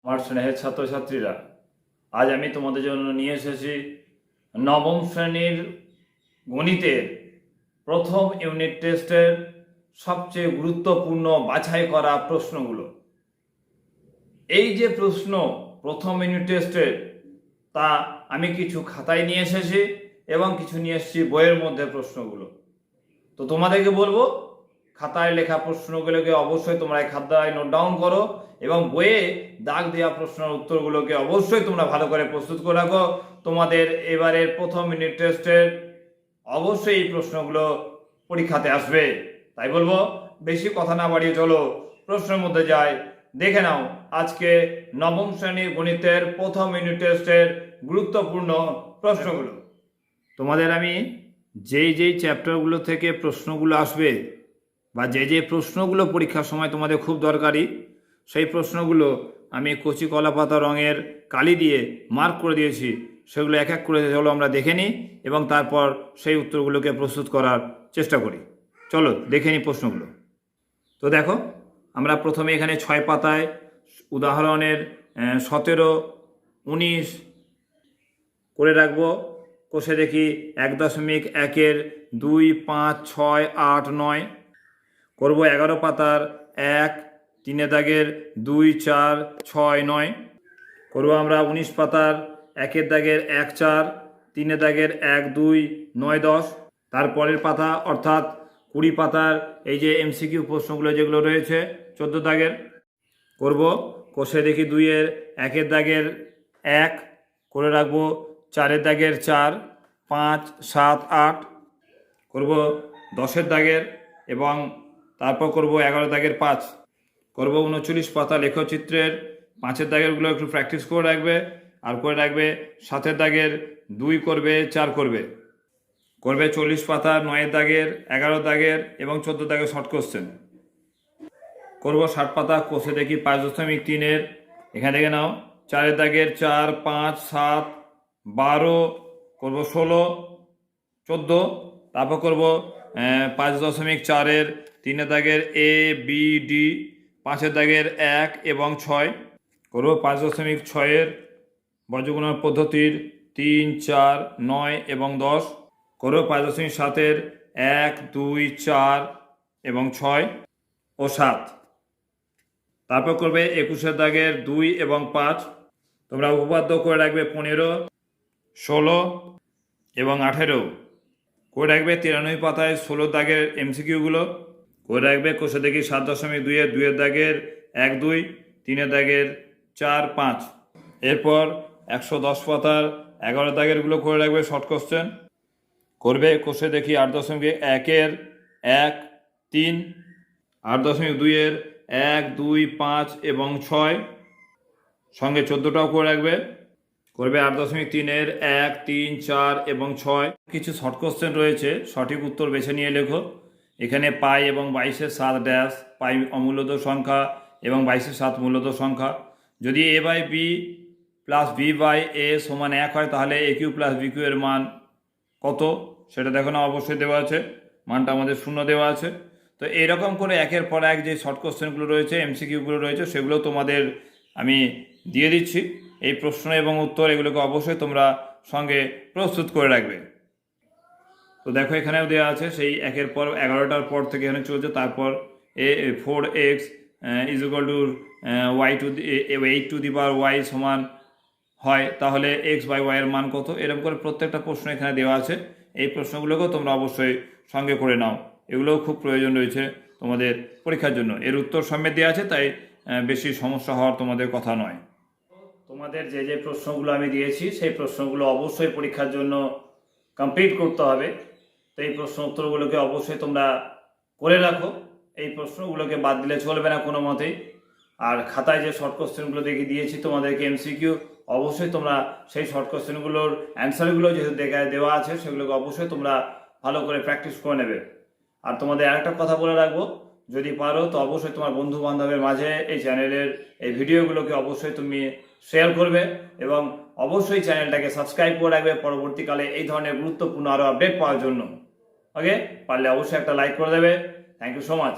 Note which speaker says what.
Speaker 1: আমার স্নেহের ছাত্রছাত্রীরা, আজ আমি তোমাদের জন্য নিয়ে এসেছি নবম শ্রেণীর গণিতের প্রথম ইউনিট টেস্টের সবচেয়ে গুরুত্বপূর্ণ বাছাই করা প্রশ্নগুলো। এই যে প্রশ্ন প্রথম ইউনিট টেস্টের, তা আমি কিছু খাতায় নিয়ে এসেছি এবং কিছু নিয়ে এসেছি বইয়ের মধ্যে প্রশ্নগুলো। তো তোমাদেরকে বলবো, খাতায় লেখা প্রশ্নগুলোকে অবশ্যই তোমরা এই খাতায় নোট ডাউন করো এবং বইয়ে দাগ দেওয়া প্রশ্নের উত্তরগুলোকে অবশ্যই তোমরা ভালো করে প্রস্তুত করে রাখো। তোমাদের এবারের প্রথম ইউনিট টেস্টের অবশ্যই এই প্রশ্নগুলো পরীক্ষাতে আসবে। তাই বলবো, বেশি কথা না বাড়িয়ে চলো প্রশ্নের মধ্যে যাই। দেখে নাও আজকে নবম শ্রেণীর গণিতের প্রথম ইউনিট টেস্টের গুরুত্বপূর্ণ প্রশ্নগুলো। তোমাদের আমি যেই চ্যাপ্টারগুলো থেকে প্রশ্নগুলো আসবে বা যে প্রশ্নগুলো পরীক্ষার সময় তোমাদের খুব দরকারি, সেই প্রশ্নগুলো আমি কচি কলা পাতা রঙের কালি দিয়ে মার্ক করে দিয়েছি। সেগুলো এক এক করে চলো আমরা দেখে নিই এবং তারপর সেই উত্তরগুলোকে প্রস্তুত করার চেষ্টা করি। চলো দেখে নিই প্রশ্নগুলো। তো দেখো, আমরা প্রথমে এখানে 6 পাতায় উদাহরণের 17, 19 করে রাখবো। কষে দেখি 1.1-এর 2, 5, 6, 8, 9 করবো। 11 পাতার 1, 3 দাগের 2, 4, 6, 9 করবো আমরা। 19 পাতার 1 দাগের 1, 4, 3 দাগের 1, 2, 9, 10। তারপরের পাতা অর্থাৎ 20 পাতার এই যে এমসিকিউ প্রশ্নগুলো যেগুলো রয়েছে 14 দাগের করব। কষে দেখি 2-এর 1 দাগের 1 করে রাখবো। 4 দাগের 4, 5, 7, 8 করব। 10 দাগের এবং তারপর করব 11 দাগের 5 করব। 39 পাতা লেখচিত্রের 5 দাগেরগুলো একটু প্র্যাকটিস করে রাখবে আর করে রাখবে। 7 দাগের 2 করবে, 4 করবে। 40 পাতা 9 দাগের, 11 দাগের এবং 14 দাগের শর্ট কোশ্চেন করব। 60 পাতা কষে দেখি 5.3-এর এখানে দেখে নাও 4 দাগের 4, 5, 7, 12 করব। 16, 14 তারপর করব 5.4-এর 3 দাগের A, B, D, 5 দাগের 1 এবং 6 করব। 5.6-এর বর্গগুণন পদ্ধতির 3, 4, 9 এবং 10 করব। 5.7-এর 1, 2, 4 এবং 6 ও 7। তারপর করবে 21 দাগের 2 এবং 5। তোমরা উপপাদ্য করে রাখবে 15, 16 এবং 18 করে রাখবে। 93 পাতায় 16 দাগের এমসিকিউগুলো করে রাখবে। কষে দেখি 7.2-এর 2 দাগের 1, 2, 3 দাগের 4, 5। এরপর 110 পাতার 11 দাগেরগুলো করে রাখবে শর্ট কোশ্চেন করবে। কষে দেখি 8.1-এর 1, 3, 8.2-এর 1, 2, 5 এবং 6 সঙ্গে 14টাও করে রাখবে করবে। 8.3-এর 1, 3, 4 এবং 6 কিছু শর্ট কোশ্চেন রয়েছে, সঠিক উত্তর বেছে নিয়ে লেখো। এখানে পাই এবং 22-এর 7 ড্যাশ, পাই অমূল্যদ সংখ্যা এবং 22-এর 7 মূল্যদ সংখ্যা। যদি a/b প্লাস b/a সমান 1 হয়, তাহলে aq প্লাস bq এর মান কত সেটা দেখো না, অবশ্যই দেওয়া আছে, মানটা আমাদের 0 দেওয়া আছে। তো এইরকম করে একের পর এক যে শর্ট কোশ্চেনগুলো রয়েছে, এমসিকিউগুলো রয়েছে, সেগুলো তোমাদের আমি দিয়ে দিচ্ছি। এই প্রশ্ন এবং উত্তর এগুলোকে অবশ্যই তোমরা সঙ্গে প্রস্তুত করে রাখবে। তো দেখো এখানেও দেওয়া আছে, সেই 1-এর পর 11টার পর থেকে এখানে চলছে। তারপর 4x is equal to y to the power y সমান হয়, তাহলে x/y এর মান কত? এরকম করে প্রত্যেকটা প্রশ্ন এখানে দেওয়া আছে। এই প্রশ্নগুলোকেও তোমরা অবশ্যই সঙ্গে করে নাও, এগুলোও খুব প্রয়োজন রয়েছে তোমাদের পরীক্ষার জন্য। এর উত্তর সমেত দেওয়া আছে, তাই বেশি সমস্যা হওয়ার তোমাদের কথা নয়। তোমাদের যে প্রশ্নগুলো আমি দিয়েছি সেই প্রশ্নগুলো অবশ্যই পরীক্ষার জন্য কমপ্লিট করতে হবে। তো এই প্রশ্ন উত্তরগুলোকে অবশ্যই তোমরা করে রাখো। এই প্রশ্নগুলোকে বাদ দিলে চলবে না কোনো মতেই। আর খাতায় যে শর্ট কোশ্চেনগুলো দিয়েছি তোমাদেরকে এমসিকিউ, অবশ্যই তোমরা সেই শর্ট কোশ্চেনগুলোর অ্যান্সারগুলো যেহেতু দেওয়া আছে, সেগুলোকে অবশ্যই তোমরা ভালো করে প্র্যাকটিস করে নেবে। আর তোমাদের আরেকটা কথা বলে রাখবো, যদি পারো তো অবশ্যই তোমার বন্ধু বান্ধবের মাঝে এই চ্যানেলের এই ভিডিওগুলোকে অবশ্যই তুমি শেয়ার করবে এবং অবশ্যই চ্যানেলটাকে সাবস্ক্রাইব করে রাখবে পরবর্তীকালে এই ধরনের গুরুত্বপূর্ণ আরও আপডেট পাওয়ার জন্য। ওকে, পারলে অবশ্যই একটা লাইক করে দেবে। Thank you so much.